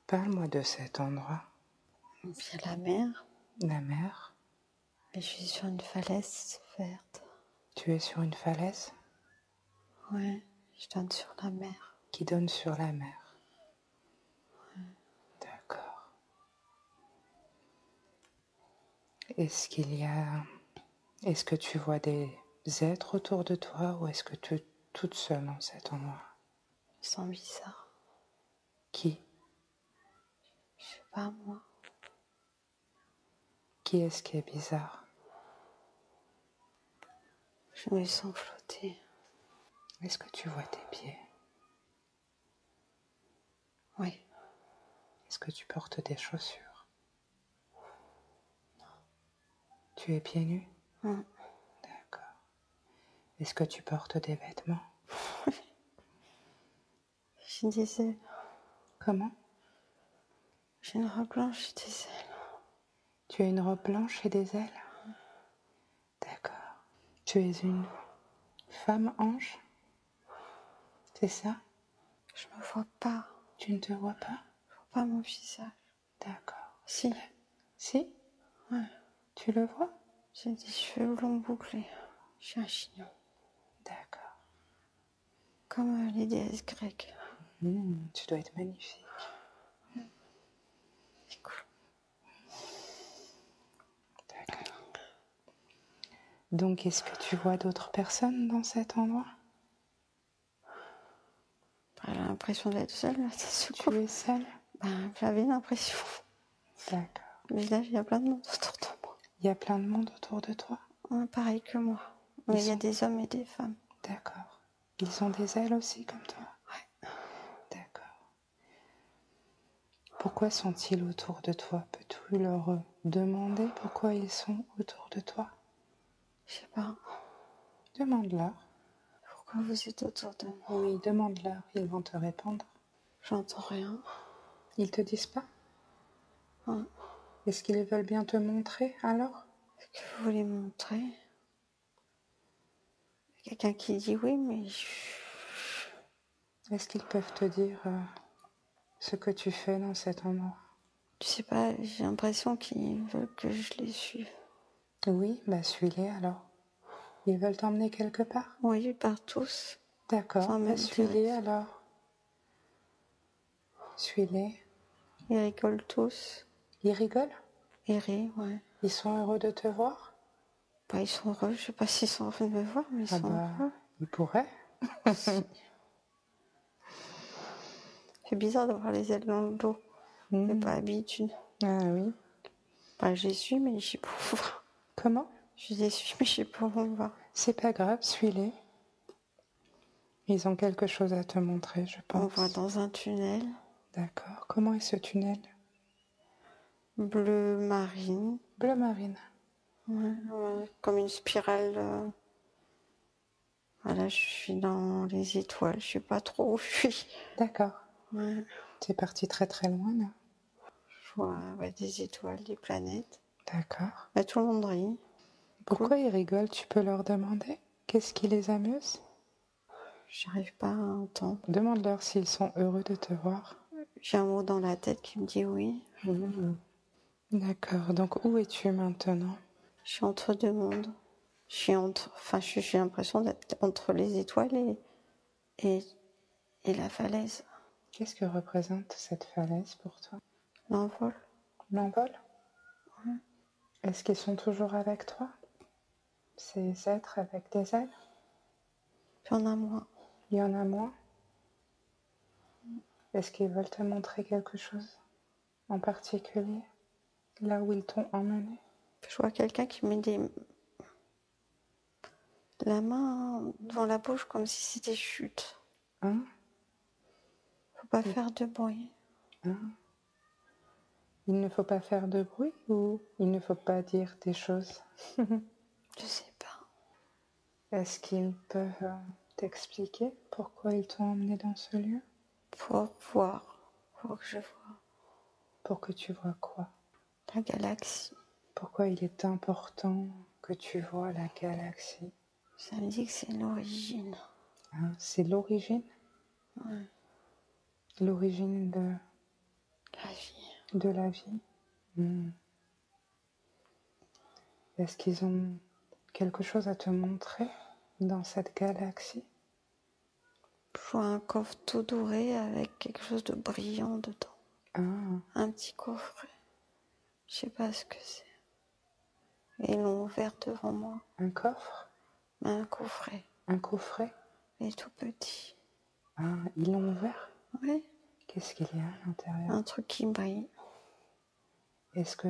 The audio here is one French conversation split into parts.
Parle-moi de cet endroit. Il y a la mer, La mer. et je suis sur une falaise verte. Tu es sur une falaise Ouais, je donne sur la mer. qui donne sur la mer. Ouais. D'accord. Est-ce que tu vois des êtres autour de toi ou est-ce que tu es toute seule dans cet endroit? Je sens bizarre. Qui? Je sais pas, moi. Qui est-ce qui est bizarre? Je me sens flotter. Est-ce que tu vois tes pieds? Oui. Est-ce que tu portes des chaussures? Non. Tu es pieds nus? Non. D'accord. Est-ce que tu portes des vêtements? J'ai des ailes. Comment? J'ai une robe blanche et des ailes. Tu as une robe blanche et des ailes? D'accord. Tu es une femme ange? C'est ça? Je me vois pas. Tu ne te vois pas? Je vois pas mon visage. D'accord. Si. Si? Ouais. Tu le vois? J'ai des cheveux blonds bouclés. J'ai un chignon. D'accord. Comme les déesses grecques. Tu dois être magnifique. C'est cool. D'accord. Donc, est-ce que tu vois d'autres personnes dans cet endroit? J'ai l'impression d'être seule, là, ça se Tu es seule? J'avais l'impression. D'accord. Mais là, il y a plein de monde autour de moi. Il y a plein de monde autour de toi? Ouais, pareil que moi. Mais il y a des hommes et des femmes. D'accord. Ils ont des ailes aussi comme toi? Ouais. D'accord. Pourquoi sont-ils autour de toi? Peux-tu leur demander pourquoi ils sont autour de toi? Je sais pas. Demande-leur. Pourquoi vous êtes autour de moi? Oui, demande-leur, ils vont te répondre. J'entends rien. Ils te disent pas? Ouais. Est-ce qu'ils veulent bien te montrer alors? Est-ce que vous voulez me montrer? Il y a quelqu'un qui dit oui, mais Est-ce qu'ils peuvent te dire ce que tu fais dans cet endroit? je sais pas, j'ai l'impression qu'ils veulent que je les suive. Oui, suis-les alors. Ils veulent t'emmener quelque part? Oui, ils partent tous. D'accord, Sans même suis-les dire. alors. Suis-les. Ils rigolent tous. Ils rigolent? Ils rient, ouais. Ils sont heureux de te voir? Ils sont heureux. Je sais pas s'ils sont heureux de me voir, mais ils sont heureux. Ils pourraient. C'est bizarre d'avoir les ailes dans le dos. J'ai pas l'habitude. Ah oui. Je les suis, mais je sais pas où voir. Comment? Je les suis, mais je sais pas où on va. C'est pas grave, suis-les. Ils ont quelque chose à te montrer, je pense. On va dans un tunnel. D'accord. Comment est ce tunnel? Bleu marine. Bleu marine. Ouais, comme une spirale. Voilà, je suis dans les étoiles. Je sais pas trop où je suis. D'accord. Ouais. C'est parti très très loin là. Je vois des étoiles, des planètes. D'accord. Tout le monde rit. Pourquoi ils rigolent? Tu peux leur demander? Qu'est-ce qui les amuse? J'arrive pas à entendre. Demande-leur s'ils sont heureux de te voir. J'ai un mot dans la tête qui me dit oui. D'accord. Donc où es-tu maintenant? Je suis entre deux mondes. J'ai l'impression d'être entre les étoiles et la falaise. Qu'est-ce que représente cette falaise pour toi? L'envol. L'envol? Est-ce qu'ils sont toujours avec toi? Ces êtres avec des ailes? Il y en a moins. Il y en a moins? Est-ce qu'ils veulent te montrer quelque chose en particulier? Là où ils t'ont emmené? Je vois quelqu'un qui met la main devant la bouche comme si c'était chute. Hein? Faut pas faire de bruit. Hein? Il ne faut pas faire de bruit ou il ne faut pas dire des choses? Je sais pas. Est-ce qu'ils peuvent t'expliquer pourquoi ils t'ont emmené dans ce lieu? Pour voir. Faut que je vois. Pour que tu vois quoi? La galaxie. Pourquoi il est important que tu vois la galaxie? Ça me dit que c'est l'origine. Hein? C'est l'origine? Ouais. L'origine de... de la vie. Est-ce qu'ils ont quelque chose à te montrer dans cette galaxie? Je vois un coffre tout doré avec quelque chose de brillant dedans. Ah, Un petit coffret. Je sais pas ce que c'est. Et ils l'ont ouvert devant moi. un coffre? Un coffret. Un coffret? Et tout petit. Ah, ils l'ont ouvert? Oui. Qu'est-ce qu'il y a à l'intérieur? Un truc qui brille. Est-ce que...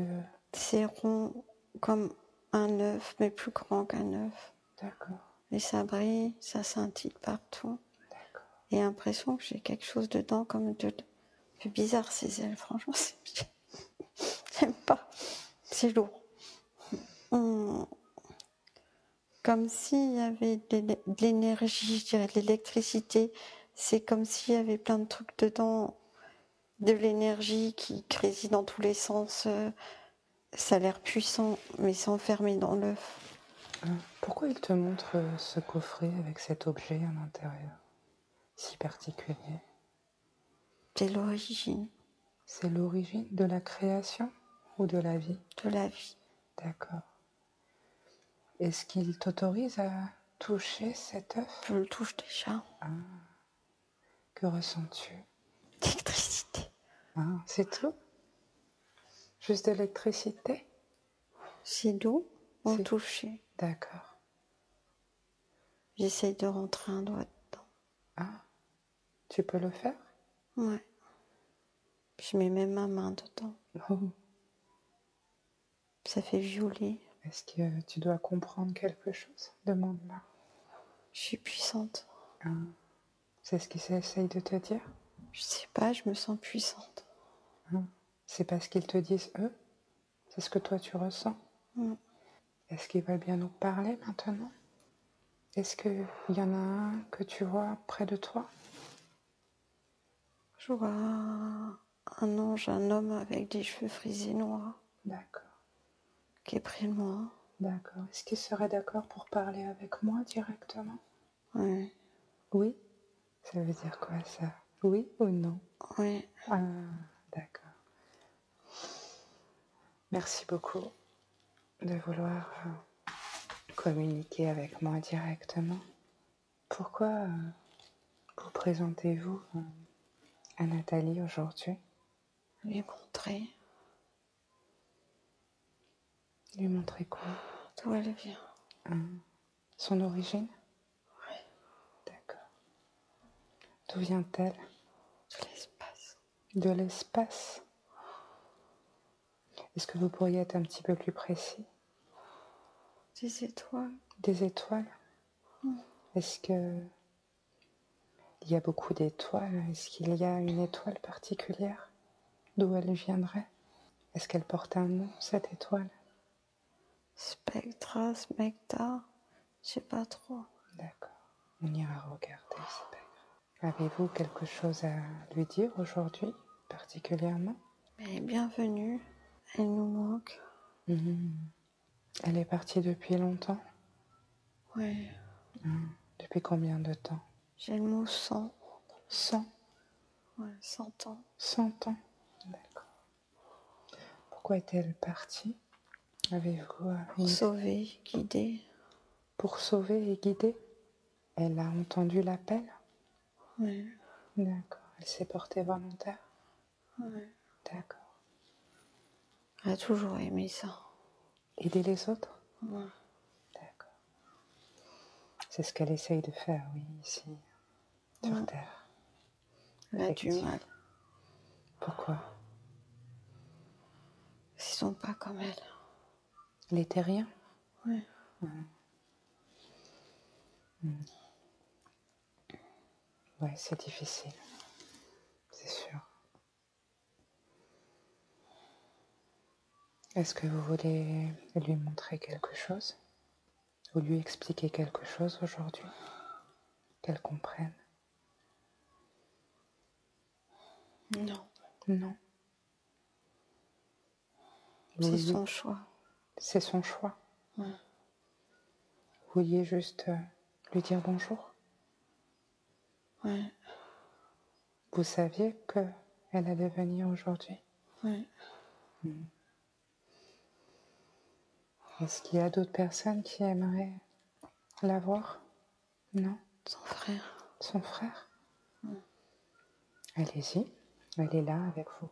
C'est rond comme un œuf, mais plus grand qu'un œuf. D'accord, Et ça brille, ça scintille partout. d'accord. Et l'impression que j'ai quelque chose dedans comme de... C'est bizarre ces ailes, franchement, j'aime pas. C'est lourd. Comme s'il y avait de l'énergie, je dirais de l'électricité. C'est comme s'il y avait plein de trucs dedans, de l'énergie qui réside dans tous les sens. Ça a l'air puissant, mais c'est enfermé dans l'œuf. Pourquoi il te montre ce coffret avec cet objet à l'intérieur, si particulier? C'est l'origine C'est l'origine de la création ou de la vie? de la vie. D'accord. Est-ce qu'il t'autorise à toucher cet œuf? Je le touche déjà. Que ressens-tu? L'électricité. Ah, c'est tout? Juste de l'électricité? C'est doux, on C'est- touché. D'accord. J'essaye de rentrer un doigt dedans. Ah, tu peux le faire? Ouais. Je mets même ma main dedans. Oh. Ça fait violet. Est-ce que tu dois comprendre quelque chose? Demande-moi. Je suis puissante. Ah, c'est ce qu'ils essayent de te dire? Je sais pas, je me sens puissante. C'est pas ce qu'ils te disent eux? C'est ce que toi tu ressens? Est-ce qu'ils veulent bien nous parler maintenant? Est-ce qu'il y en a un que tu vois près de toi? Je vois un ange, un homme avec des cheveux frisés noirs D'accord, qui est près de moi. d'accord. Est-ce qu'il serait d'accord pour parler avec moi directement? Ouais, Oui? Ça veut dire quoi ça? Oui ou non? ouais. Ah, d'accord. Merci beaucoup de vouloir communiquer avec moi directement. Pourquoi vous présentez-vous à Nathalie aujourd'hui? Lui montrer Lui montrer quoi? d'où elle vient. Son origine? Oui. D'accord. D'où vient-elle? De l'espace. De l'espace? Est-ce que vous pourriez être un petit peu plus précis? Des étoiles. Des étoiles? Est-ce que il y a beaucoup d'étoiles? Est-ce qu'il y a une étoile particulière d'où elle viendrait? Est-ce qu'elle porte un nom, cette étoile? Spectra, specta, je sais pas trop. D'accord. On ira regarder, c'est pas grave. Avez-vous quelque chose à lui dire aujourd'hui, particulièrement? Elle est bienvenue. Elle nous manque. Elle est partie depuis longtemps? Ouais. Depuis combien de temps? J'ai le mot 100. 100? Ouais, 100 ans. 100 ans? D'accord. Pourquoi est-elle partie? Avez-vous une... Sauver, guider. Pour sauver et guider? Elle a entendu l'appel? Ouais. D'accord. Elle s'est portée volontaire? Ouais. D'accord. Elle a toujours aimé ça. Aider les autres? Ouais. D'accord. C'est ce qu'elle essaye de faire, oui, ici, sur Terre. Elle a du mal. Pourquoi? Ils sont pas comme elle. Les terriens? Ouais. Ouais, c'est difficile. C'est sûr. Est-ce que vous voulez lui montrer quelque chose? Ou lui expliquer quelque chose aujourd'hui? Qu'elle comprenne? Non. Non. C'est son choix. C'est son choix. Ouais. Vous vouliez juste lui dire bonjour? Ouais. Vous saviez qu'elle allait venir aujourd'hui? Oui. Est-ce qu'il y a d'autres personnes qui aimeraient la voir? Non? Son frère. Son frère? Allez-y, elle est là avec vous.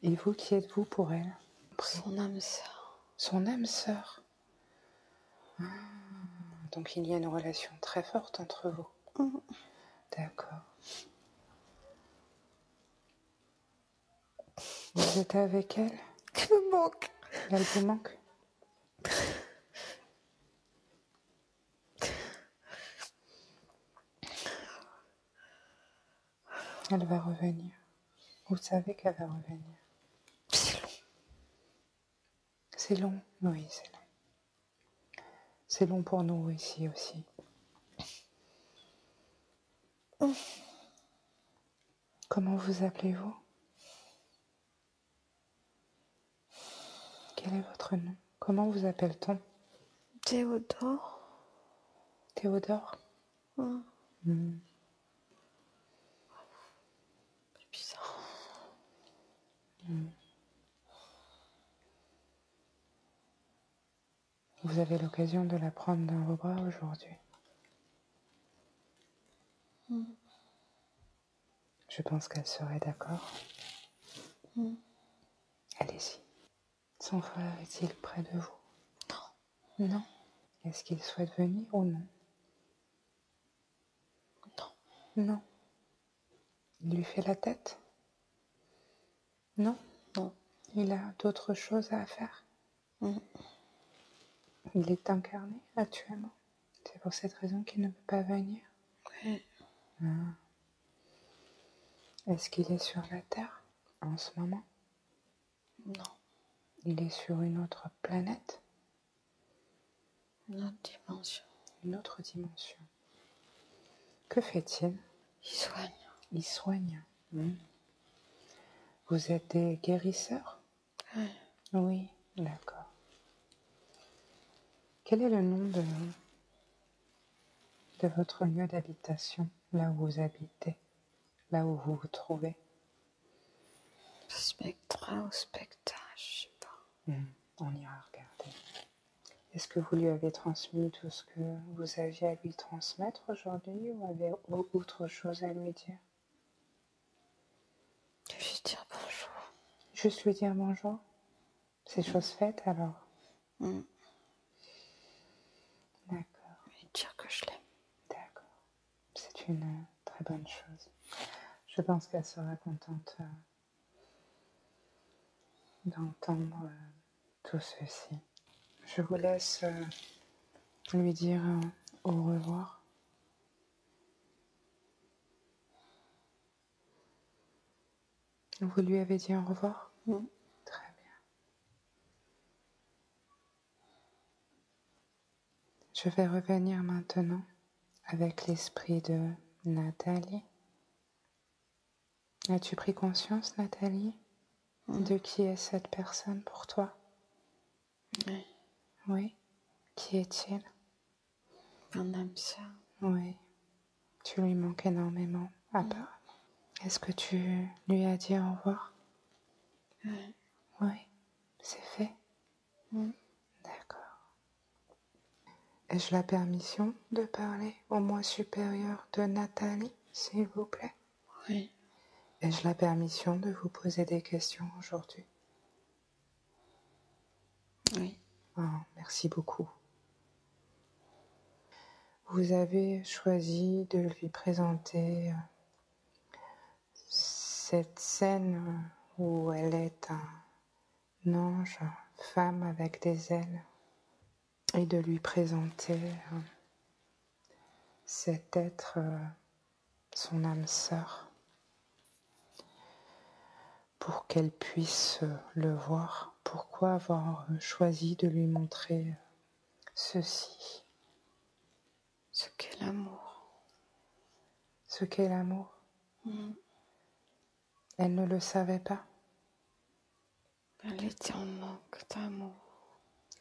Et vous, qui êtes-vous pour elle? Son âme sœur. Son âme sœur. Donc il y a une relation très forte entre vous. D'accord. Vous êtes avec elle? Elle me manque. Elle vous manque? Elle va revenir. Vous savez qu'elle va revenir. C'est long. C'est long? Oui, c'est long. C'est long pour nous ici aussi. Comment vous appelez-vous? Quel est votre nom? Comment vous appelle-t-on? Théodore. Théodore? C'est bizarre. Vous avez l'occasion de la prendre dans vos bras aujourd'hui. Je pense qu'elle serait d'accord. Allez-y. Son frère est-il près de vous? Non. Non. Est-ce qu'il souhaite venir ou non? Non. Non. Il lui fait la tête? Non. Non. Il a d'autres choses à faire? Il est incarné actuellement. C'est pour cette raison qu'il ne peut pas venir. Oui. Est-ce qu'il est sur la Terre en ce moment? Non. Il est sur une autre planète? Une autre dimension. Une autre dimension. Que fait-il? Il soigne. Il soigne. Vous êtes des guérisseurs? Oui. Oui, d'accord. Quel est le nom de votre lieu d'habitation, là où vous habitez, là où vous vous trouvez? Spectra ou specta, je sais pas. On ira regarder. Est-ce que vous lui avez transmis tout ce que vous aviez à lui transmettre aujourd'hui ou avez autre chose à lui dire? Je vais lui dire bonjour. Juste lui dire bonjour? C'est chose faite alors? D'accord. Je vais lui dire que je l'aime. D'accord. C'est une très bonne chose. Je pense qu'elle sera contente d'entendre tout ceci. Je vous laisse lui dire au revoir. Vous lui avez dit au revoir? Très bien. Je vais revenir maintenant avec l'esprit de Nathalie. As-tu pris conscience, Nathalie, de qui est cette personne pour toi? Oui. Oui. Qui est-il? Un âme sœur. Oui. Tu lui manques énormément, apparemment. Est-ce que tu lui as dit au revoir? Oui. Oui. C'est fait? D'accord. Ai-je la permission de parler au moi supérieur de Nathalie, s'il vous plaît? Oui. Ai-je la permission de vous poser des questions aujourd'hui? Oui. Oh, merci beaucoup. Vous avez choisi de lui présenter cette scène où elle est un ange, femme avec des ailes, et de lui présenter cet être, son âme sœur, pour qu'elle puisse le voir. Pourquoi avoir choisi de lui montrer ceci? Ce qu'est l'amour. Ce qu'est l'amour. Elle ne le savait pas. Elle était en manque d'amour.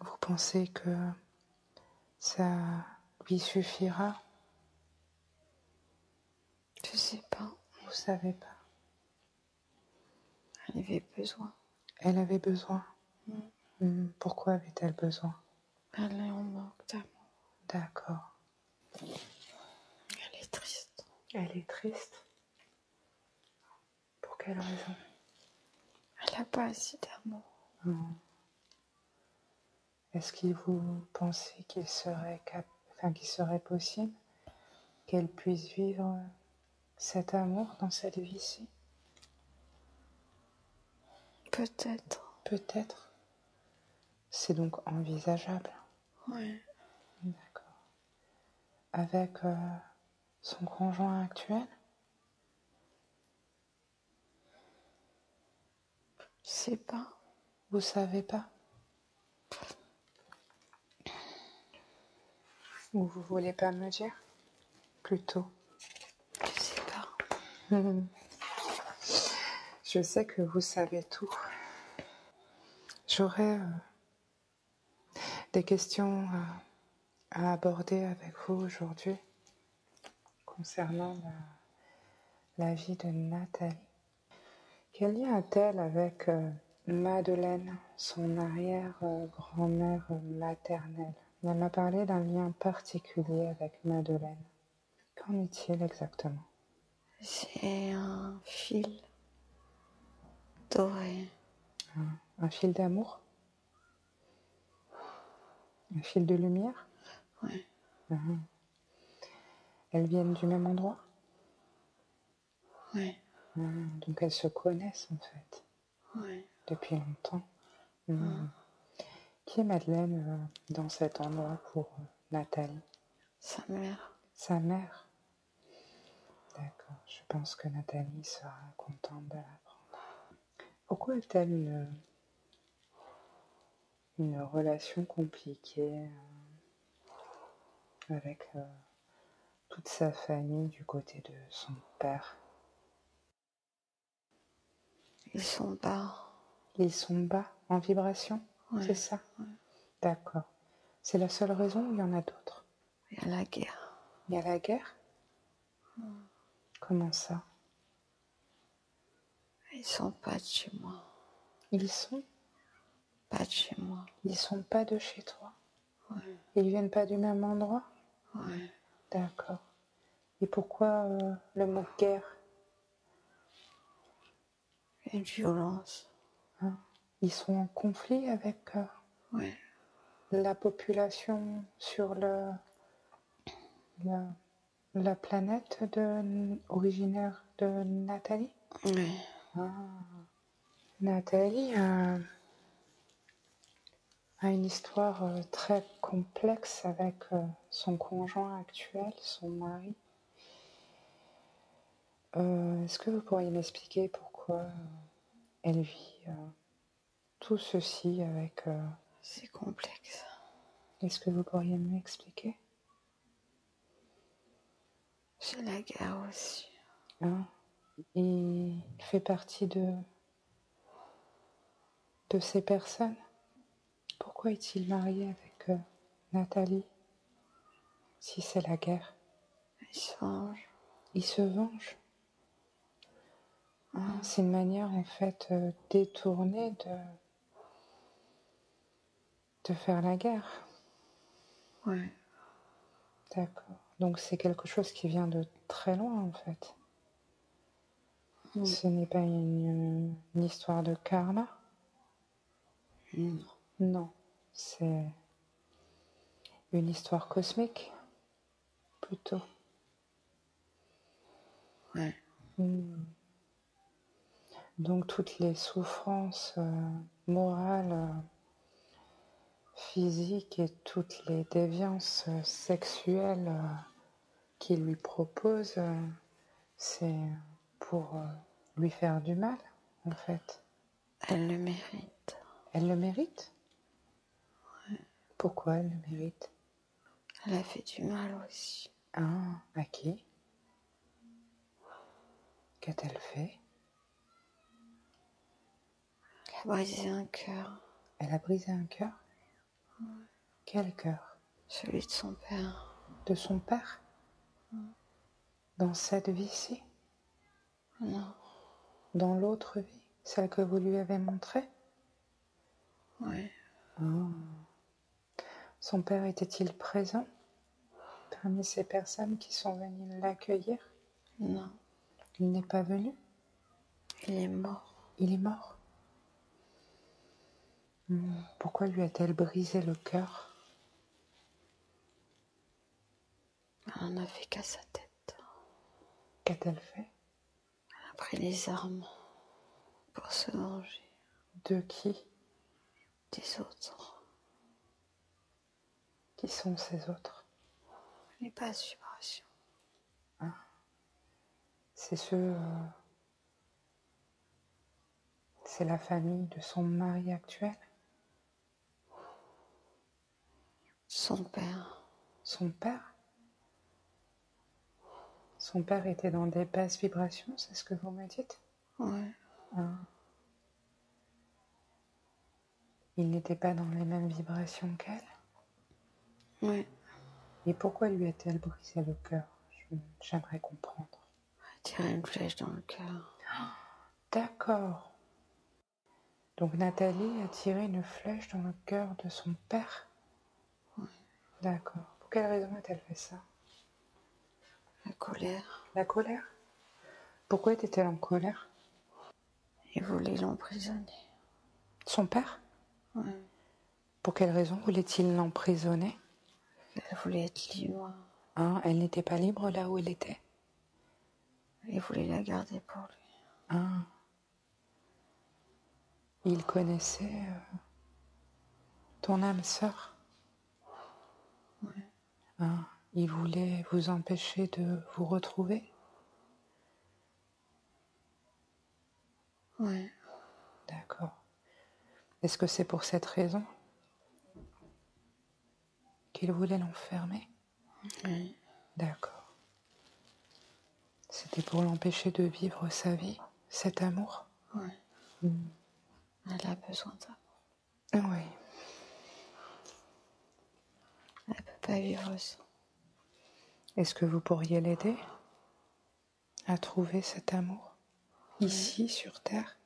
Vous pensez que ça lui suffira? Je sais pas. Vous savez pas. Elle avait besoin. Elle avait besoin. Pourquoi avait-elle besoin? Elle est en manque d'amour. D'accord. Elle est triste. Elle est triste. Pour quelle raison? Elle n'a pas assez d'amour. Est-ce que vous pensez qu'il serait, qu'il serait possible qu'elle puisse vivre cet amour dans cette vie-ci? Peut-être. Peut-être. C'est donc envisageable. Ouais. D'accord. Avec son conjoint actuel? Je sais pas. Vous savez pas? Ou vous voulez pas me dire? Plutôt. Je sais pas. Je sais que vous savez tout. J'aurais des questions à aborder avec vous aujourd'hui concernant la vie de Nathalie. Quel lien a-t-elle avec Madeleine, son arrière-grand-mère maternelle? Elle m'a parlé d'un lien particulier avec Madeleine. Qu'en est-il exactement? C'est un fil doré. Un fil d'amour? Un fil de lumière? Ouais. Elles viennent du même endroit? Ouais. Donc elles se connaissent en fait, Ouais. depuis longtemps. Qui est Madeleine dans cet endroit pour Nathalie? Sa mère. Sa mère? D'accord, je pense que Nathalie sera contente de l'apprendre. Pourquoi a-t-elle une relation compliquée avec toute sa famille du côté de son père? Ils sont bas. Ils sont bas en vibration, Ouais. c'est ça? Ouais. D'accord. C'est la seule raison ou il y en a d'autres? Il y a la guerre. Il y a la guerre? Comment ça? Ils sont pas de chez moi. Ils sont? Pas de chez moi. Ils sont pas de chez toi? Ouais. Ils viennent pas du même endroit? Ouais. D'accord. Et pourquoi le mot guerre? Une violence. Ils sont en conflit avec Ouais. la population sur la planète originaire de Nathalie? Ouais. Nathalie a une histoire très complexe avec son conjoint actuel, son mari. Est-ce que vous pourriez m'expliquer pourquoi elle vit tout ceci avec... C'est complexe. Est-ce que vous pourriez m'expliquer? C'est la guerre aussi. Il fait partie de ces personnes. Pourquoi est-il marié avec Nathalie si c'est la guerre? Il se venge. Il se venge. C'est une manière en fait détournée de faire la guerre. Ouais. D'accord. Donc c'est quelque chose qui vient de très loin en fait. Ce n'est pas une histoire de karma? Non. Non, c'est une histoire cosmique, plutôt. Ouais. Donc toutes les souffrances morales, physiques et toutes les déviances sexuelles qu'il lui propose, c'est pour lui faire du mal, en fait. Elle le mérite. Elle le mérite? Ouais. Pourquoi elle le mérite? Elle a fait du mal aussi. À qui? Qu'a-t-elle fait? Elle a brisé un cœur. Elle a brisé un cœur? Ouais. Quel cœur? Celui de son père. De son père? Dans cette vie-ci? Non. Dans l'autre vie? Celle que vous lui avez montrée? Oui. Son père était-il présent parmi ces personnes qui sont venues l'accueillir? Non. Il n'est pas venu? Il est mort. Il est mort? Pourquoi lui a-t-elle brisé le cœur? Elle en a fait qu'à sa tête. Qu'a-t-elle fait? Elle a pris les armes pour se venger De qui? des autres. Qui sont ces autres? Les basses vibrations. C'est c'est la famille de son mari actuel? Son père. Son père? Son père était dans des basses vibrations, c'est ce que vous me dites? Oui. Il n'était pas dans les mêmes vibrations qu'elle? Oui. Et pourquoi lui a-t-elle brisé le cœur? J'aimerais comprendre. Elle a tiré une flèche dans le cœur. D'accord. Donc Nathalie a tiré une flèche dans le cœur de son père? Oui. D'accord. Pour quelle raison a-t-elle fait ça? La colère. La colère? Pourquoi était-elle en colère? Il voulait l'emprisonner. Son père? Oui. Pour quelle raison voulait-il l'emprisonner? Elle voulait être libre. Elle n'était pas libre là où elle était? Il voulait la garder pour lui. Il connaissait ton âme sœur? Oui. Il voulait vous empêcher de vous retrouver? Oui. D'accord. Est-ce que c'est pour cette raison qu'il voulait l'enfermer? Oui. D'accord. C'était pour l'empêcher de vivre sa vie, cet amour? Oui. Elle a besoin d'amour. Oui. Elle ne peut pas vivre sans. Est-ce que vous pourriez l'aider à trouver cet amour ici sur Terre?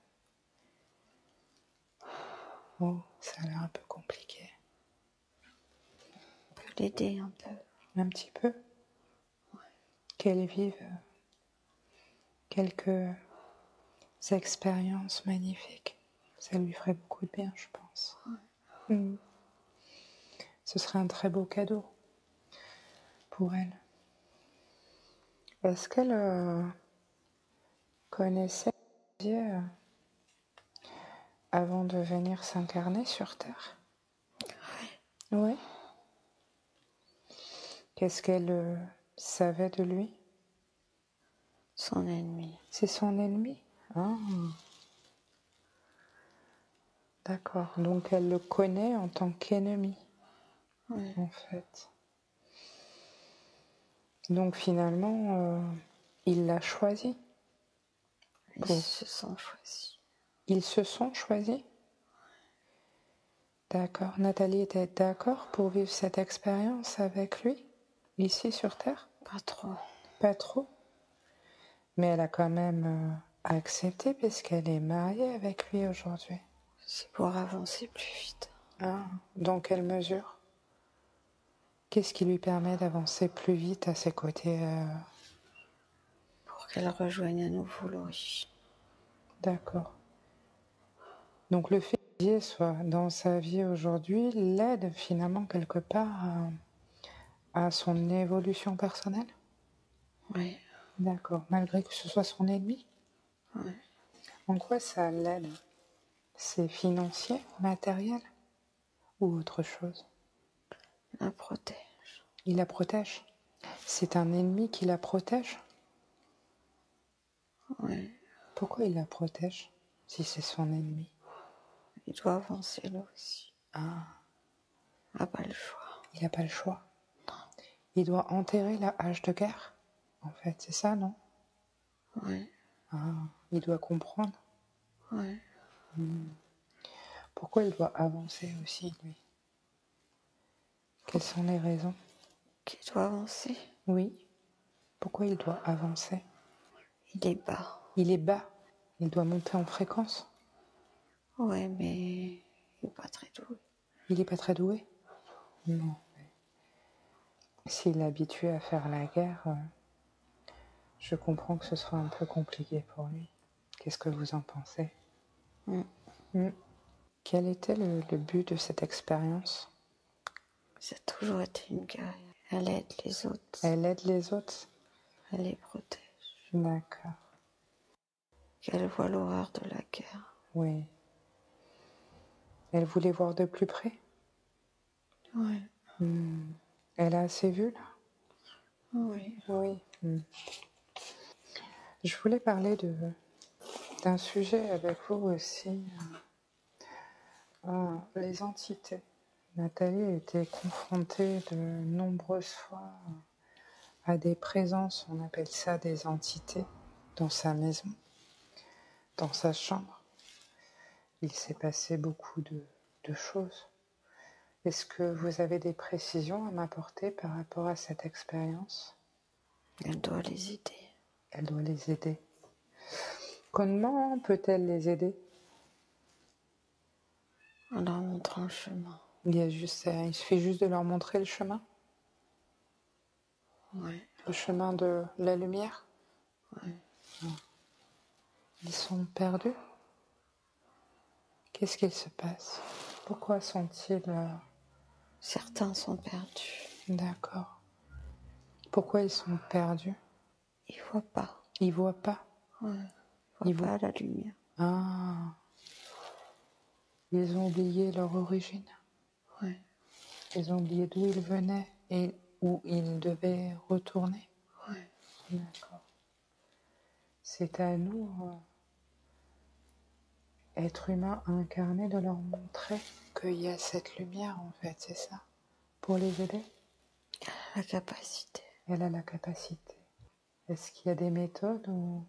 Oh, ça a l'air un peu compliqué. On peut l'aider un peu. Un petit peu? Qu'elle vive quelques expériences magnifiques. Ça lui ferait beaucoup de bien, je pense. Ce serait un très beau cadeau pour elle. Est-ce qu'elle connaissait Dieu avant de venir s'incarner sur Terre? Oui. Qu'est-ce qu'elle savait de lui? Son ennemi. C'est son ennemi? D'accord. Donc elle le connaît en tant qu'ennemi, en fait. Donc finalement, il l'a choisi. Ils se sont choisis. Ils se sont choisis? D'accord. Nathalie était d'accord pour vivre cette expérience avec lui, ici sur Terre? Pas trop. Pas trop? Mais elle a quand même accepté puisqu'elle est mariée avec lui aujourd'hui. C'est pour avancer plus vite. Dans quelle mesure? Qu'est-ce qui lui permet d'avancer plus vite à ses côtés? Pour qu'elle rejoigne à nouveau l'origine. D'accord. Donc le fait que Dieu soit dans sa vie aujourd'hui l'aide finalement quelque part à son évolution personnelle? Oui. D'accord. Malgré que ce soit son ennemi? Oui. En quoi ça l'aide? C'est financier, matériel ou autre chose? Il la protège. Il la protège? C'est un ennemi qui la protège? Oui. Pourquoi il la protège si c'est son ennemi? Il doit avancer là aussi. Il n'a pas le choix. Il n'a pas le choix. Il doit enterrer la hache de guerre, en fait, c'est ça, non? Oui. Il doit comprendre. Oui. Pourquoi il doit avancer aussi, lui? Quelles sont les raisons? Qu'il doit avancer. Oui. Pourquoi il doit avancer? Il est bas. Il est bas. Il doit monter en fréquence. Ouais, mais il n'est pas très doué. Il n'est pas très doué? Non. S'il est habitué à faire la guerre, je comprends que ce soit un peu compliqué pour lui. Qu'est-ce que vous en pensez? Quel était le but de cette expérience? Ça a toujours été une guerrière. Elle aide les autres. Elle aide les autres? Elle les protège. D'accord. Elle voit l'horreur de la guerre. Oui. Elle voulait voir de plus près? Ouais. Elle a assez vu, là? Oui. Oui. Je voulais parler d'un sujet avec vous aussi, les entités. Nathalie a été confrontée de nombreuses fois à des présences, on appelle ça des entités, dans sa maison, dans sa chambre. Il s'est passé beaucoup de choses. Est-ce que vous avez des précisions à m'apporter par rapport à cette expérience? Elle doit les aider. Elle doit les aider. Comment peut-elle les aider? En leur montrant le chemin. Il suffit juste de leur montrer le chemin? Ouais. Le chemin de la lumière? Ouais. Ils sont perdus? Qu'est-ce qu'il se passe? Pourquoi sont-ils... Certains sont perdus. D'accord. Pourquoi ils sont perdus? Ils voient pas. Ils voient pas? Ouais. Ils voient pas la lumière. Ah. Ils ont oublié leur origine. Ouais. Ils ont oublié d'où ils venaient et où ils devaient retourner. Ouais. D'accord. C'est à nous, êtres humains incarnés, de leur montrer qu'il y a cette lumière, en fait, c'est ça? Pour les aider? La capacité. Elle a la capacité. Est-ce qu'il y a des méthodes ou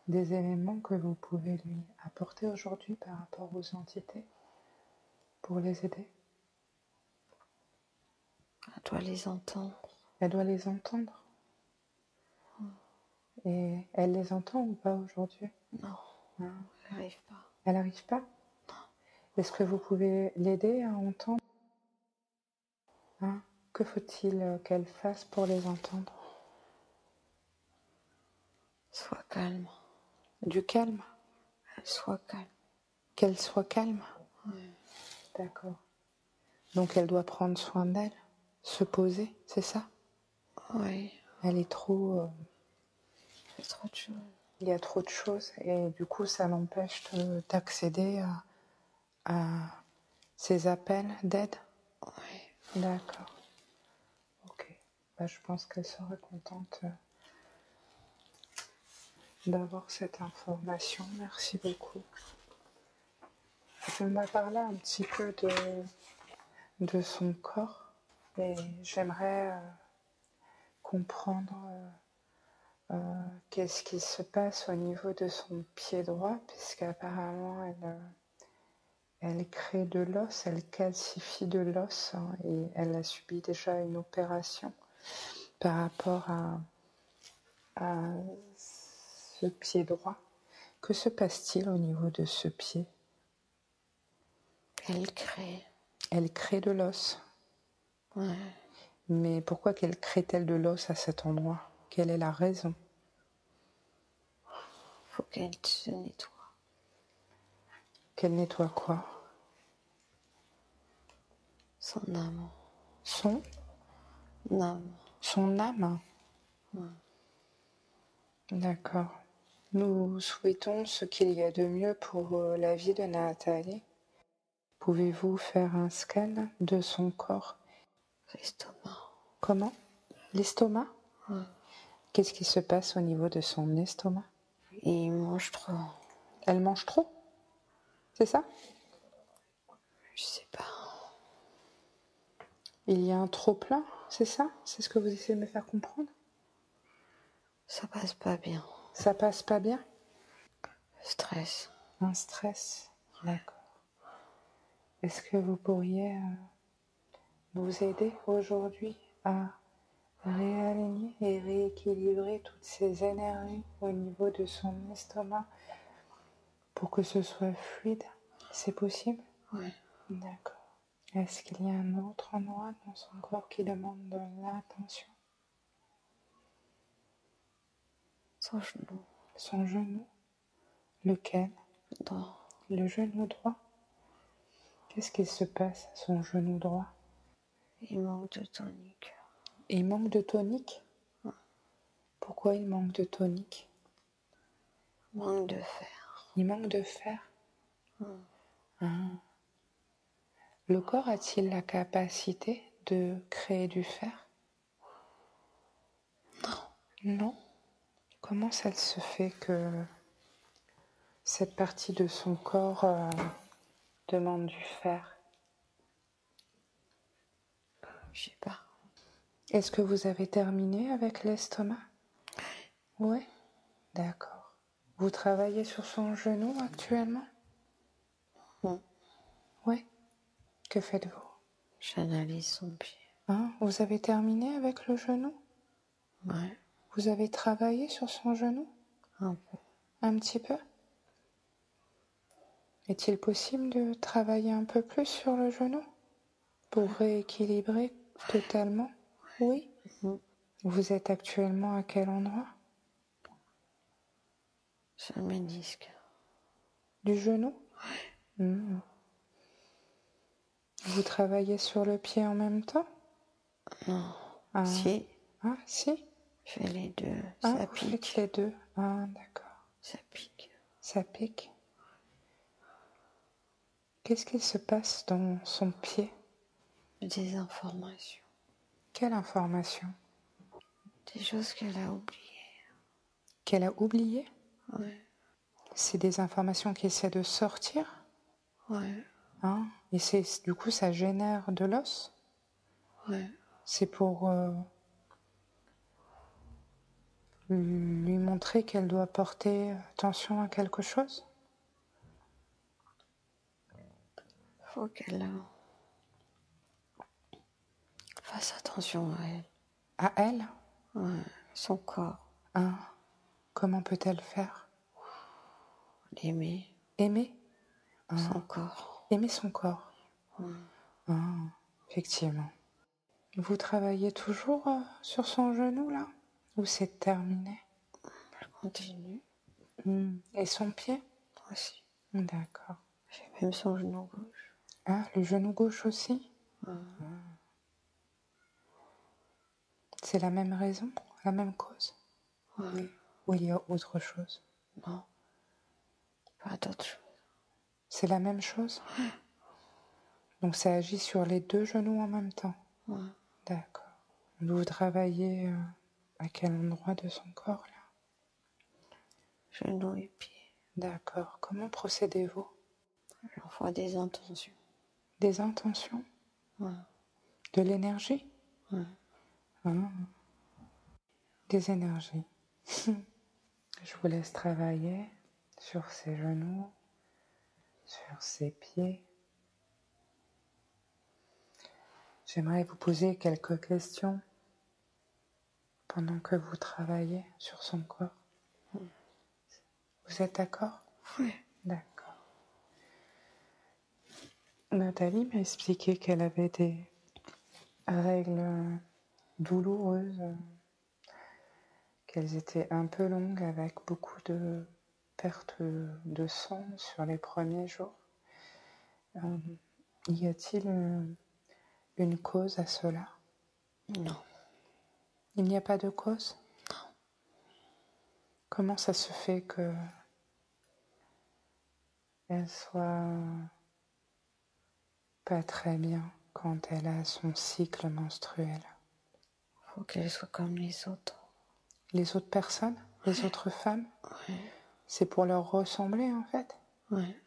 des éléments que vous pouvez lui apporter aujourd'hui par rapport aux entités pour les aider? Elle doit les entendre. Elle doit les entendre. Et elle les entend ou pas aujourd'hui? Non, elle n'arrive pas. Elle n'arrive pas? Est-ce que vous pouvez l'aider à entendre? Que faut-il qu'elle fasse pour les entendre? Sois calme. Du calme? Sois calme. Qu'elle soit calme? Oui. D'accord. Donc elle doit prendre soin d'elle, se poser, c'est ça? Oui. Elle est trop... Il y a trop de choses. Il y a trop de choses et du coup ça l'empêche d'accéder à ces appels d'aide? Oui. D'accord. Ok. Je pense qu'elle sera contente d'avoir cette information. Merci beaucoup. On m'a parlé un petit peu de son corps et j'aimerais comprendre qu'est-ce qui se passe au niveau de son pied droit, puisqu'apparemment elle crée de l'os, elle calcifie de l'os, et elle a subi déjà une opération par rapport à ce pied droit. Que se passe-t-il au niveau de ce pied? Elle crée. Elle crée de l'os. Ouais. Mais pourquoi qu'elle crée-t-elle de l'os à cet endroit? Quelle est la raison? Faut qu'elle se nettoie. Qu'elle nettoie quoi? Son âme. Son Âme. Son âme? Ouais. D'accord. Nous souhaitons ce qu'il y a de mieux pour la vie de Nathalie. Pouvez-vous faire un scan de son corps? L'estomac. Comment? L'estomac? Ouais. Qu'est-ce qui se passe au niveau de son estomac? Il mange trop. Elle mange trop? C'est ça? Je sais pas. Il y a un trop-plein, c'est ça? C'est ce que vous essayez de me faire comprendre? Ça passe pas bien. Ça passe pas bien? Stress. Un stress, d'accord. Est-ce que vous pourriez nous aider aujourd'hui à réaligner et rééquilibrer toutes ces énergies au niveau de son estomac pour que ce soit fluide? C'est possible? Ouais. D'accord. Est-ce qu'il y a un autre endroit dans son corps qui demande de l'attention? Son genou. Son genou? Lequel? Droit. Le genou droit? Qu'est-ce qui se passe à son genou droit? Il manque de tonique. Il manque de tonique? Ouais. Pourquoi il manque de tonique? Manque de fer. Il manque de fer? Ouais. Ah. Le corps a-t-il la capacité de créer du fer? Non. Comment ça se fait que cette partie de son corps demande du fer? Je sais pas. Est-ce que vous avez terminé avec l'estomac? Oui. D'accord. Vous travaillez sur son genou actuellement? Oui. Que faites-vous? J'analyse son pied. Hein? Vous avez terminé avec le genou? Ouais. Vous avez travaillé sur son genou? Un peu. Un petit peu? Est-il possible de travailler un peu plus sur le genou pour rééquilibrer totalement? Oui. Vous êtes actuellement à quel endroit? C'est le ménisque. Du genou? Hmm. Vous travaillez sur le pied en même temps? Non. Ah. Si. Ah, si? Je fais les deux. Ah, Ça vous pique. faites les deux. Ah, d'accord. Ça pique. Ça pique. Qu'est-ce qui se passe dans son pied? Des informations. Quelle information? Des choses qu'elle a oubliées. Qu'elle a oubliées? Ouais. C'est des informations qui essaient de sortir? Ouais. Hein? Et du coup, ça génère de l'os? Ouais. C'est pour lui montrer qu'elle doit porter attention à quelque chose? Faut qu'elle fasse attention à elle. À elle? Ouais. Son corps. Hein? Comment peut-elle faire? L'aimer. Aimer? Son corps. Aimer son corps? Ouais. Ah, effectivement. Vous travaillez toujours sur son genou là? Ou c'est terminé? Je continue. Et son pied? Aussi. D'accord. J'ai même son genou gauche. Ah, le genou gauche aussi? Ouais. C'est la même raison? La même cause? Ouais. Ou il y a autre chose? Non. Pas d'autre chose. C'est la même chose? Donc ça agit sur les deux genoux en même temps? Ouais. D'accord. Vous travaillez à quel endroit de son corps là? Genou et pied. D'accord. Comment procédez-vous? J'envoie des intentions. Des intentions? Ouais. De l'énergie? Ouais. Ah. Des énergies. Je vous laisse travailler sur ses genoux, sur ses pieds. J'aimerais vous poser quelques questions pendant que vous travaillez sur son corps. Vous êtes d'accord? Oui. D'accord. Nathalie m'a expliqué qu'elle avait des règles douloureuses, qu'elles étaient un peu longues avec beaucoup de perte de sang sur les premiers jours. Y a-t-il une cause à cela? Non. Il n'y a pas de cause? Non. Comment ça se fait que elle soit pas très bien quand elle a son cycle menstruel? Faut qu'elle soit comme les autres. Les autres personnes? Les autres femmes? Ouais. C'est pour leur ressembler en fait? Ouais.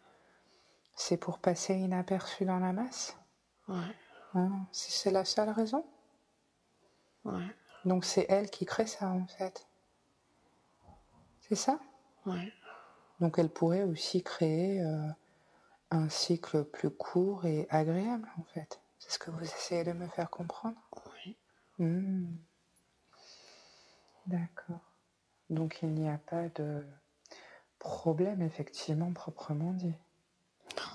C'est pour passer inaperçu dans la masse? Ouais. C'est la seule raison? Ouais. Donc c'est elle qui crée ça en fait? C'est ça? Ouais. Donc elle pourrait aussi créer un cycle plus court et agréable en fait. C'est ce que vous essayez de me faire comprendre? Oui. D'accord. Donc il n'y a pas de problème effectivement proprement dit.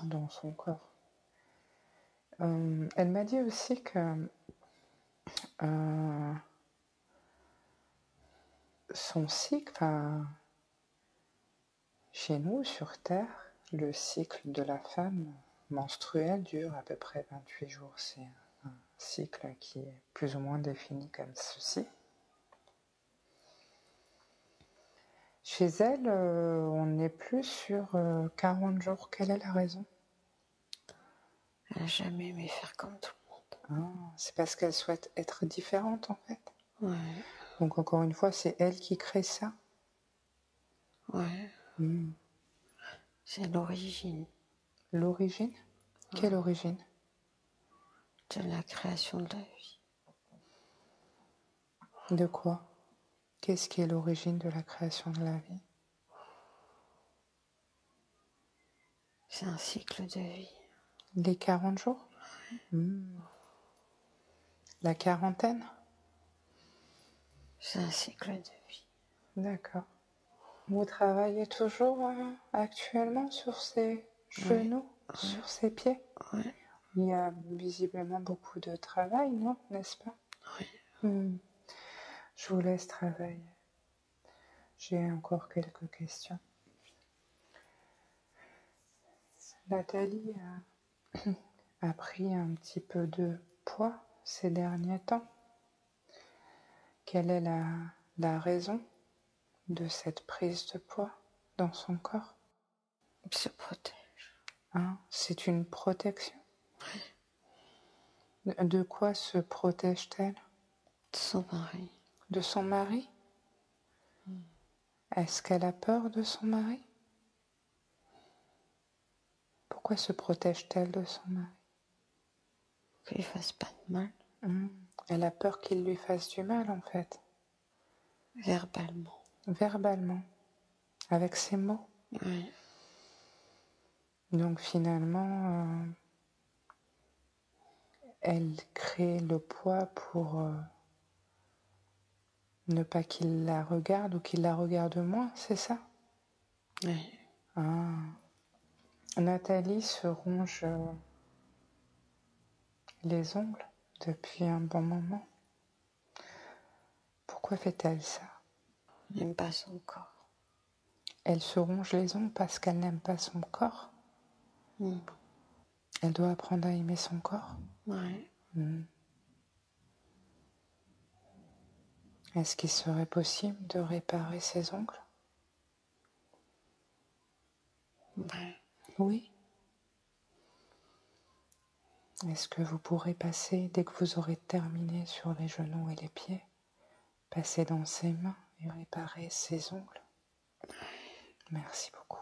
Non. dans son corps. Elle m'a dit aussi que son cycle, chez nous, sur Terre, le cycle de la femme menstruelle dure à peu près 28 jours. C'est un cycle qui est plus ou moins défini comme ceci. Chez elle, on n'est plus sur 40 jours. Quelle est la raison? Elle n'a jamais aimé faire comme tout le monde. Ah, c'est parce qu'elle souhaite être différente en fait. Ouais. Donc encore une fois, c'est elle qui crée ça. Ouais. C'est l'origine. L'origine? Quelle origine? De la création de la vie. De quoi? Qu'est-ce qui est l'origine de la création de la vie? C'est un cycle de vie. Les 40 jours? La quarantaine? C'est un cycle de vie. D'accord. Vous travaillez toujours actuellement sur ses genoux, sur ses pieds? Ouais. Il y a visiblement beaucoup de travail, non? N'est-ce pas? Oui. Je vous laisse travailler. J'ai encore quelques questions. Nathalie a pris un petit peu de poids ces derniers temps. Quelle est la raison de cette prise de poids dans son corps? Elle se protège. C'est une protection. De quoi se protège-t-elle? De son mari. De son mari? Est-ce qu'elle a peur de son mari? Pourquoi se protège-t-elle de son mari? Qu'il ne fasse pas de mal. Elle a peur qu'il lui fasse du mal en fait. Verbalement. Verbalement. Avec ses mots. Oui. Donc finalement, elle crée le poids pour ne pas qu'il la regarde ou qu'il la regarde moins, c'est ça? Oui. Nathalie se ronge les ongles depuis un bon moment. Pourquoi fait-elle ça? Elle n'aime pas son corps. Elle se ronge les ongles parce qu'elle n'aime pas son corps. Elle doit apprendre à aimer son corps. Oui. Est-ce qu'il serait possible de réparer ses ongles? Oui. Oui. Est-ce que vous pourrez passer, dès que vous aurez terminé sur les genoux et les pieds, passer dans ses mains et réparer ses ongles? Merci beaucoup.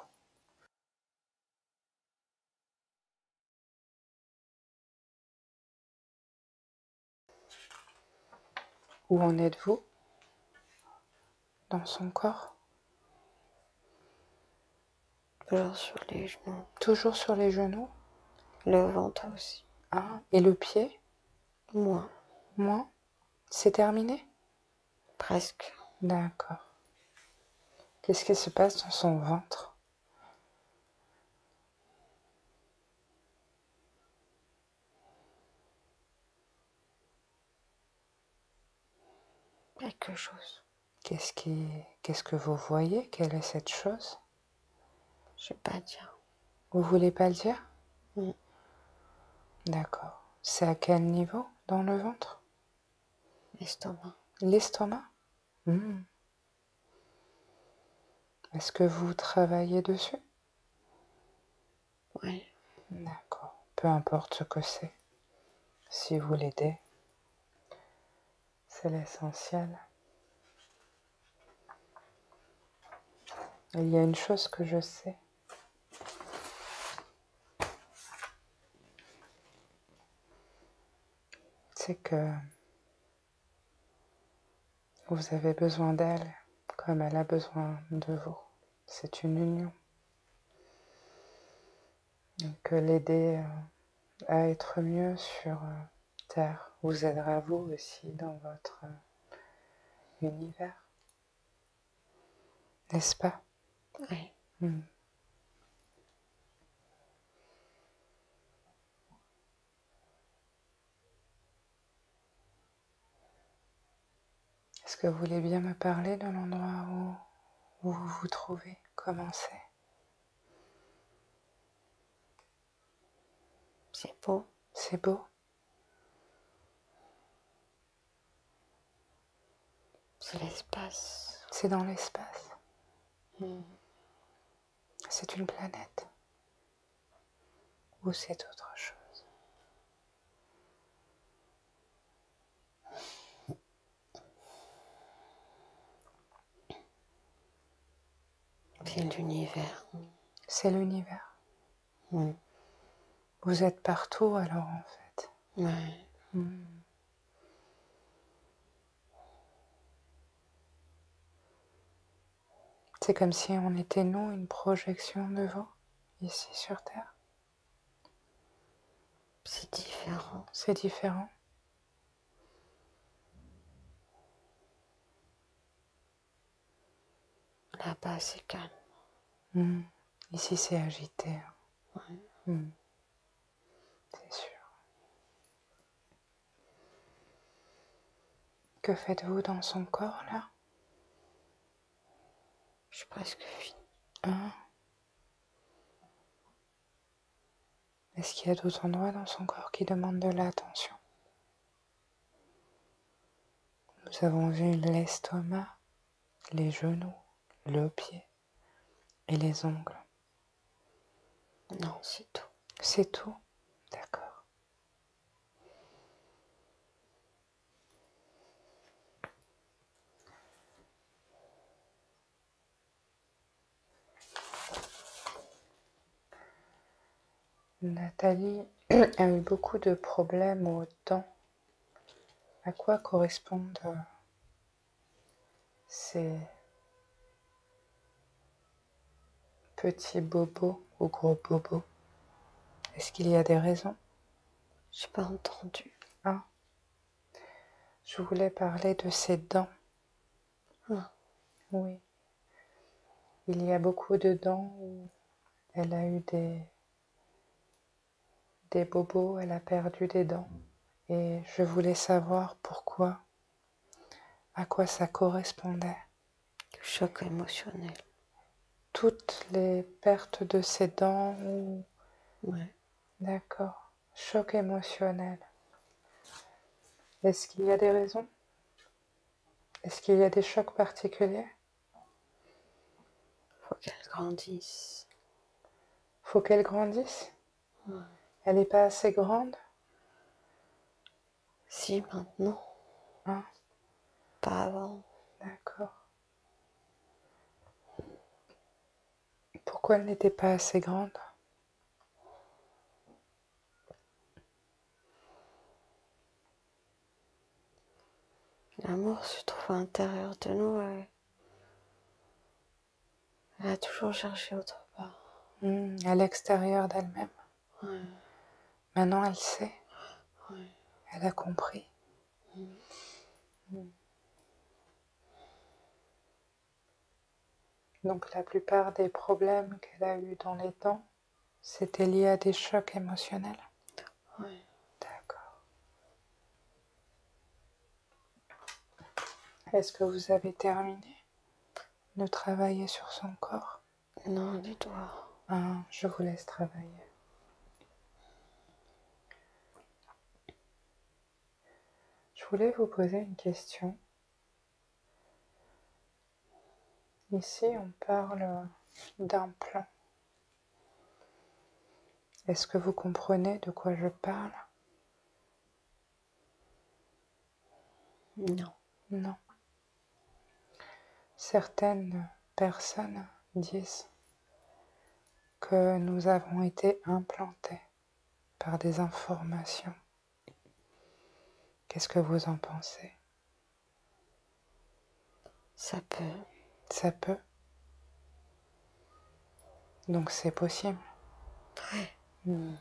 Où en êtes-vous dans son corps? Toujours sur les genoux. Toujours sur les genoux? Le ventre aussi. Et le pied? Moins. Moins? C'est terminé? Presque. D'accord. Qu'est-ce qui se passe dans son ventre? Quelque chose. Qu'est-ce que vous voyez? Quelle est cette chose? Je ne vais pas dire. Vous voulez pas le dire? Non. D'accord. C'est à quel niveau dans le ventre? L'estomac. L'estomac? Est-ce que vous travaillez dessus? Oui. D'accord. Peu importe ce que c'est. Si vous l'aidez, c'est l'essentiel. Il y a une chose que je sais. C'est que vous avez besoin d'elle comme elle a besoin de vous. C'est une union. Donc l'aider à être mieux sur Terre vous aidera vous aussi dans votre univers. N'est-ce pas? Oui. Est-ce que vous voulez bien me parler de l'endroit où vous vous trouvez? Comment c'est? C'est beau. C'est beau? C'est l'espace. C'est dans l'espace? Mm. C'est une planète? Ou c'est autre chose? C'est l'univers. C'est l'univers. Mm. Vous êtes partout alors en fait. Ouais. Hmm. C'est comme si on était nous, une projection de vous, ici sur Terre. C'est différent. C'est différent. Là-bas, c'est calme. Hmm. Ici c'est agité. Ouais. Hmm. C'est sûr. Que faites-vous dans son corps là? Je suis presque fine. Hein? Est-ce qu'il y a d'autres endroits dans son corps qui demandent de l'attention? Nous avons vu l'estomac, les genoux, le pied et les ongles. Non, c'est tout. C'est tout? D'accord. Nathalie a eu beaucoup de problèmes aux dents. À quoi correspondent ces petits bobos ou gros bobos? Est-ce qu'il y a des raisons? J'ai pas entendu. Ah, je voulais parler de ses dents. Ah. Oui. Il y a beaucoup de dents où elle a eu des bobos, elle a perdu des dents. Et je voulais savoir pourquoi, à quoi ça correspondait. Choc émotionnel. Toutes les pertes de ses dents ou... Ouais. D'accord. Choc émotionnel. Est-ce qu'il y a des raisons? Est-ce qu'il y a des chocs particuliers? Faut qu'elle grandisse. Faut qu'elle grandisse? Ouais. Elle n'est pas assez grande? Si, maintenant. Hein? Pas avant. D'accord. Pourquoi elle n'était pas assez grande? L'amour se trouve à l'intérieur de nous. Elle a toujours cherché autre part. À l'extérieur d'elle-même. Ouais. Maintenant, elle sait. Ouais. Elle a compris. Donc la plupart des problèmes qu'elle a eus dans les dents, c'était lié à des chocs émotionnels. Ouais. D'accord. Est-ce que vous avez terminé de travailler sur son corps? Non, les doigts. Ah, je vous laisse travailler. Je voulais vous poser une question. Ici, on parle d'un plan. Est-ce que vous comprenez de quoi je parle? Non. Non. Certaines personnes disent que nous avons été implantés par des informations. Qu'est-ce que vous en pensez? Ça peut. Ça peut. Donc c'est possible. Ouais.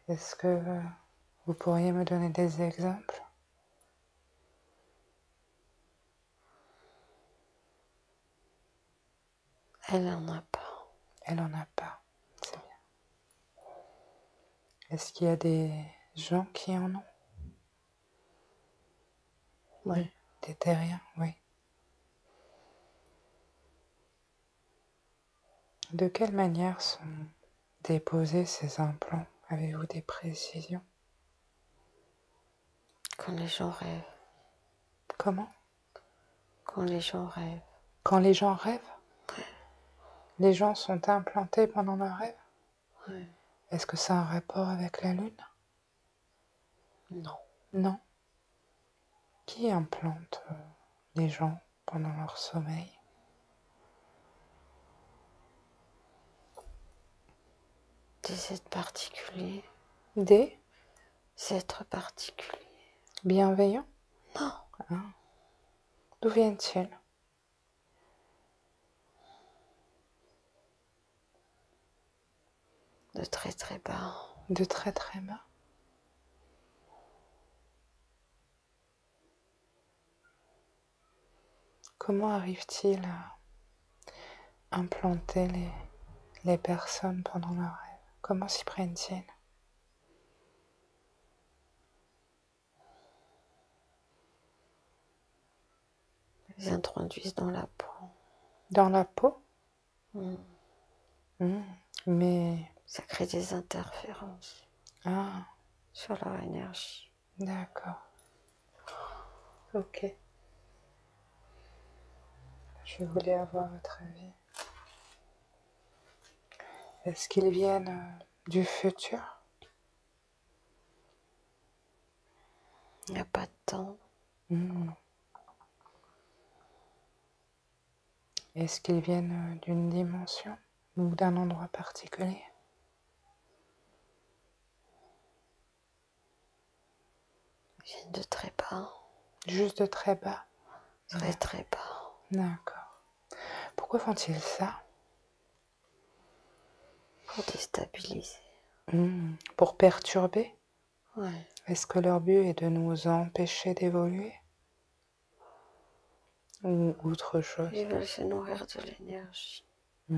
Est-ce que vous pourriez me donner des exemples? Elle en a pas. Elle en a pas. C'est bien. Est-ce qu'il y a des gens qui en ont? Ouais. Des terriens, oui. De quelle manière sont déposés ces implants? Avez-vous des précisions? Quand les gens rêvent. Comment? Quand les gens rêvent. Quand les gens rêvent? Les gens sont implantés pendant leur rêve? Ouais. Est-ce que ça a un rapport avec la lune? Non. Non. Qui implante les gens pendant leur sommeil? Des êtres particuliers. Des Êtres particuliers. bienveillants? Non. Hein? D'où viennent-ils? De très très bas. De très très bas. Comment arrivent-ils à implanter les personnes pendant leur rêve? Comment s'y prennent-ils? Ils introduisent dans la peau. Dans la peau? Mm. Mais... Ça crée des interférences Ah, sur leur énergie. d'accord. Ok. Je voulais avoir votre avis. Est-ce qu'ils viennent du futur? Il n'y a pas de temps. Est-ce qu'ils viennent d'une dimension ou d'un endroit particulier? Ils viennent de très bas. Juste de très bas? Très très bas. D'accord. Pourquoi font-ils ça? Pour déstabiliser. Pour perturber? Ouais. Est-ce que leur but est de nous empêcher d'évoluer? Ou autre chose? Ils veulent se nourrir de l'énergie. De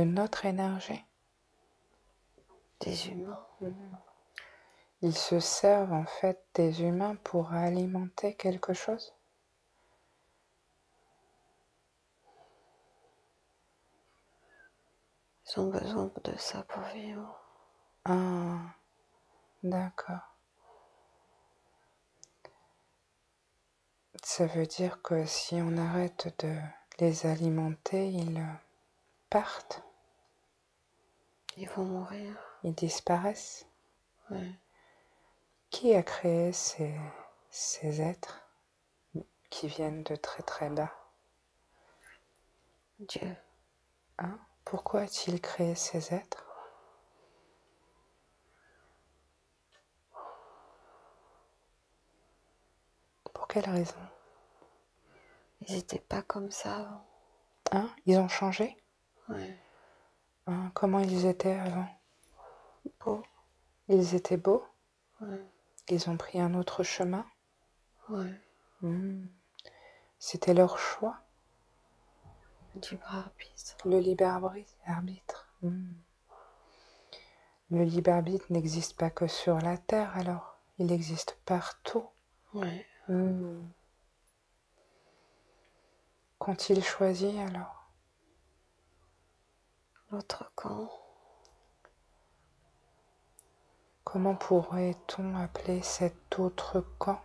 notre énergie? Des humains. Ils se servent en fait des humains pour alimenter quelque chose? Ils ont besoin de ça pour vivre. Ah, d'accord. Ça veut dire que si on arrête de les alimenter, ils partent, Ils vont mourir. ils disparaissent. Ouais. Qui a créé ces êtres qui viennent de très très bas? Dieu. Hein? Pourquoi a-t-il créé ces êtres? Pour quelle raison? Ils n'étaient pas comme ça avant. Hein? Ils ont changé? Ouais. Hein? Comment ils étaient avant? Beau. Ils étaient beaux? Ouais. Ils ont pris un autre chemin? Ouais. C'était leur choix? Libre arbitre. Le libre arbitre. Le libre arbitre n'existe pas que sur la Terre alors, il existe partout. Ouais. Qu'ont-ils choisi alors? L'autre camp. Comment pourrait-on appeler cet autre camp?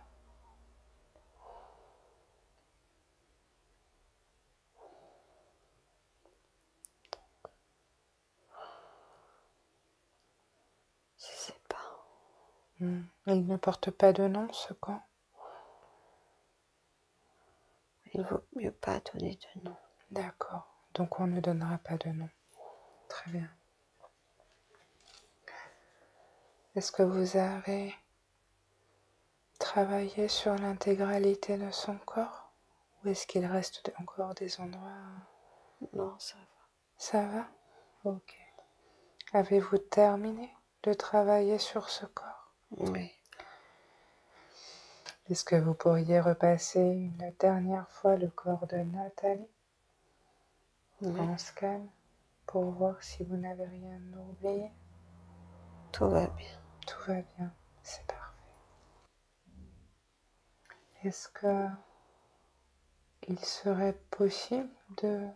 Je sais pas. Il ne porte pas de nom, ce camp? Il vaut mieux pas donner de nom. D'accord, donc on ne donnera pas de nom. Très bien. Est-ce que vous avez travaillé sur l'intégralité de son corps? Ou est-ce qu'il reste encore des endroits? Non, ça va. Ça va? Ok. Avez-vous terminé de travailler sur ce corps? Oui. Est-ce que vous pourriez repasser une dernière fois le corps de Nathalie en scan pour voir si vous n'avez rien oublié? Tout va bien. Tout va bien, c'est parfait. Est-ce que il serait possible de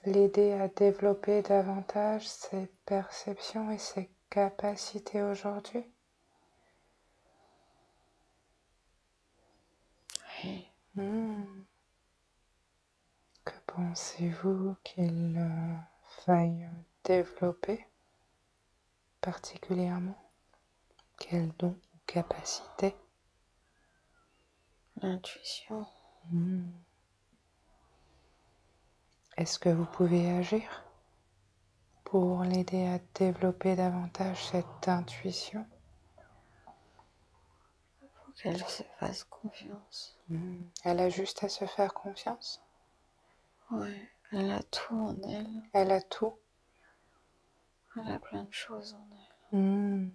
l'aider à développer davantage ses perceptions et ses capacités aujourd'hui? Oui. Que pensez-vous qu'il faille développer particulièrement? Quel don ou capacité? L'intuition. Est-ce que vous pouvez agir pour l'aider à développer davantage cette intuition? Il faut qu'elle se fasse confiance. Elle a juste à se faire confiance? Oui, elle a tout en elle. Elle a tout? Elle a plein de choses en Elle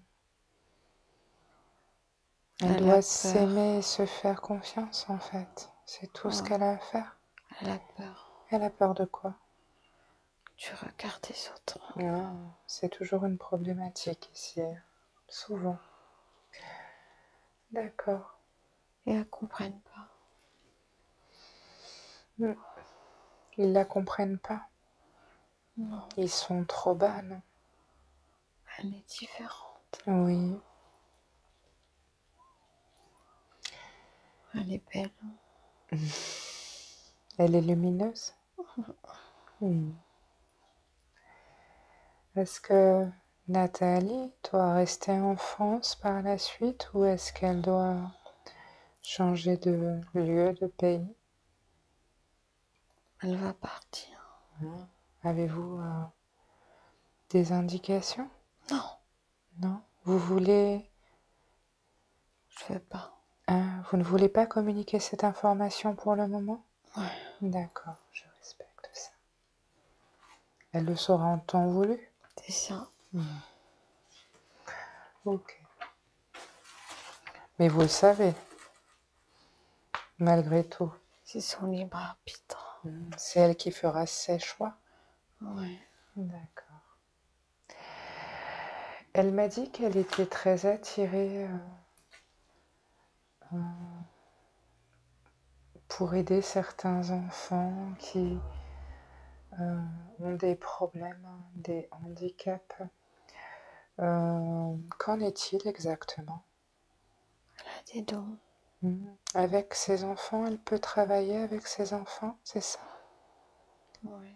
elle. Elle a doit peur. s'aimer et se faire confiance en fait. C'est tout ce qu'elle a à faire. Elle a peur. Elle a peur de quoi? Du regard des autres. Ah, c'est toujours une problématique ici, souvent. D'accord. Et elles ne comprennent pas. Ils la comprennent pas. Non. Ils sont trop bas, non? Elle est différente. Oui. Elle est belle. Elle est lumineuse? Est-ce que Nathalie doit rester en France par la suite ou est-ce qu'elle doit changer de lieu, de pays? Elle va partir. Avez-vous des indications? Non. Non? Vous voulez... Je veux pas. Vous ne voulez pas communiquer cette information pour le moment? Ouais. D'accord, je respecte ça. Elle le saura en temps voulu? C'est ça. Ok. Mais vous le savez, malgré tout. C'est son libre arbitre. C'est elle qui fera ses choix? Ouais. D'accord. Elle m'a dit qu'elle était très attirée pour aider certains enfants qui ont des problèmes, des handicaps. Qu'en est-il exactement? Elle a des dons. Avec ses enfants, elle peut travailler avec ses enfants, c'est ça? Oui.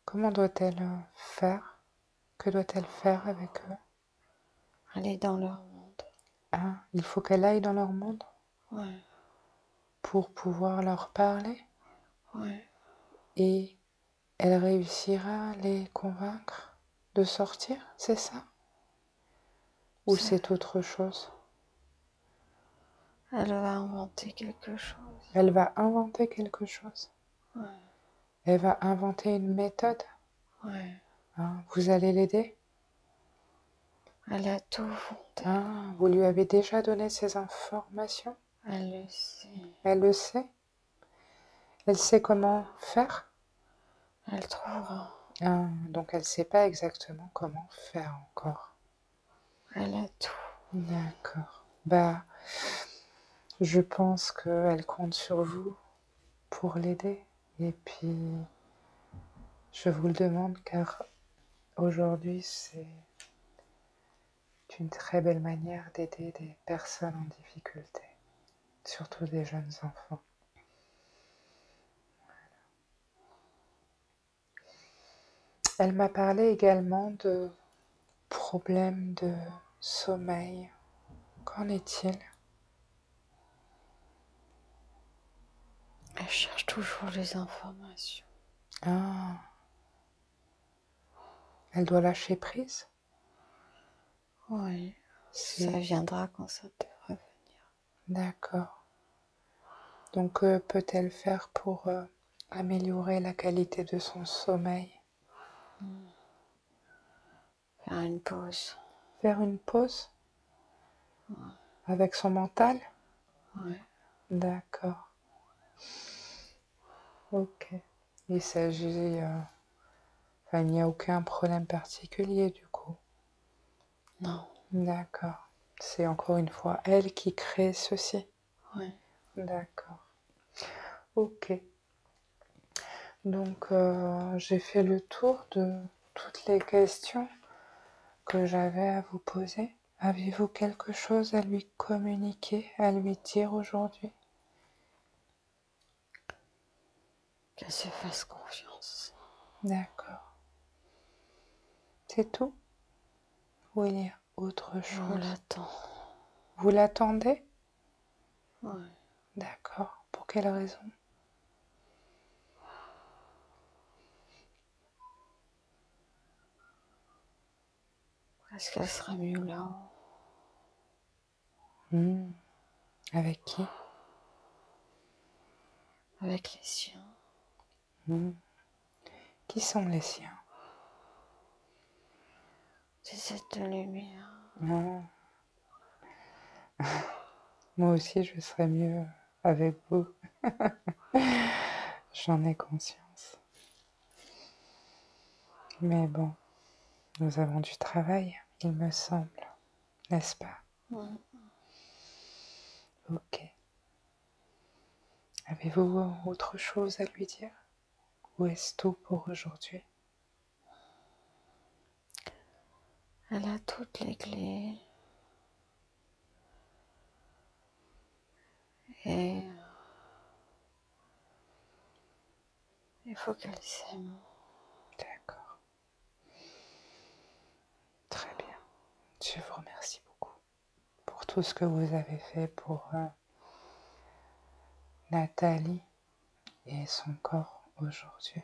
Comment doit-elle faire? Que doit-elle faire avec eux? Aller dans leur monde. Ah, il faut qu'elle aille dans leur monde Ouais. pour pouvoir leur parler Ouais. et elle réussira à les convaincre de sortir, c'est ça? Ou c'est autre chose? Elle va inventer quelque chose. Elle va inventer quelque chose. Ouais. Elle va inventer une méthode. Ouais. Vous allez l'aider? Elle a tout fondé. Vous lui avez déjà donné ces informations? Elle le sait. Elle le sait? Elle sait comment faire? Elle trouvera. Donc elle ne sait pas exactement comment faire encore. Elle a tout. D'accord. Je pense qu'elle compte sur vous pour l'aider. Et puis, je vous le demande car aujourd'hui, c'est une très belle manière d'aider des personnes en difficulté, surtout des jeunes enfants. Elle m'a parlé également de problèmes de sommeil. Qu'en est-il? Elle cherche toujours les informations. Elle doit lâcher prise? Oui. Ça viendra quand ça devrait venir. D'accord. Donc, peut-elle faire pour améliorer la qualité de son sommeil? Faire une pause. Faire une pause? Avec son mental? Oui. D'accord. Ok. Il s'agit... il n'y a aucun problème particulier du coup. Non. D'accord. C'est encore une fois elle qui crée ceci. Ouais. D'accord. Ok. Donc, j'ai fait le tour de toutes les questions que j'avais à vous poser. Avez-vous quelque chose à lui communiquer, à lui dire aujourd'hui? Qu'elle se fasse confiance. D'accord. C'est tout? Ou il y a autre On chose? l'attend. Vous l'attendez? Ouais. D'accord. Pour quelle raison? Est-ce qu'elle sera mieux là-haut? Avec qui? Avec les siens. Qui sont les siens? C'est cette lumière. Ah. Moi aussi, je serais mieux avec vous. J'en ai conscience. Mais bon, nous avons du travail, il me semble, n'est-ce pas? Ouais. Ok. Avez-vous autre chose à lui dire? Ou est-ce tout pour aujourd'hui? Elle a toutes les clés. Et il faut qu'elle s'aime. D'accord. Très bien. Je vous remercie beaucoup pour tout ce que vous avez fait pour Nathalie et son corps aujourd'hui.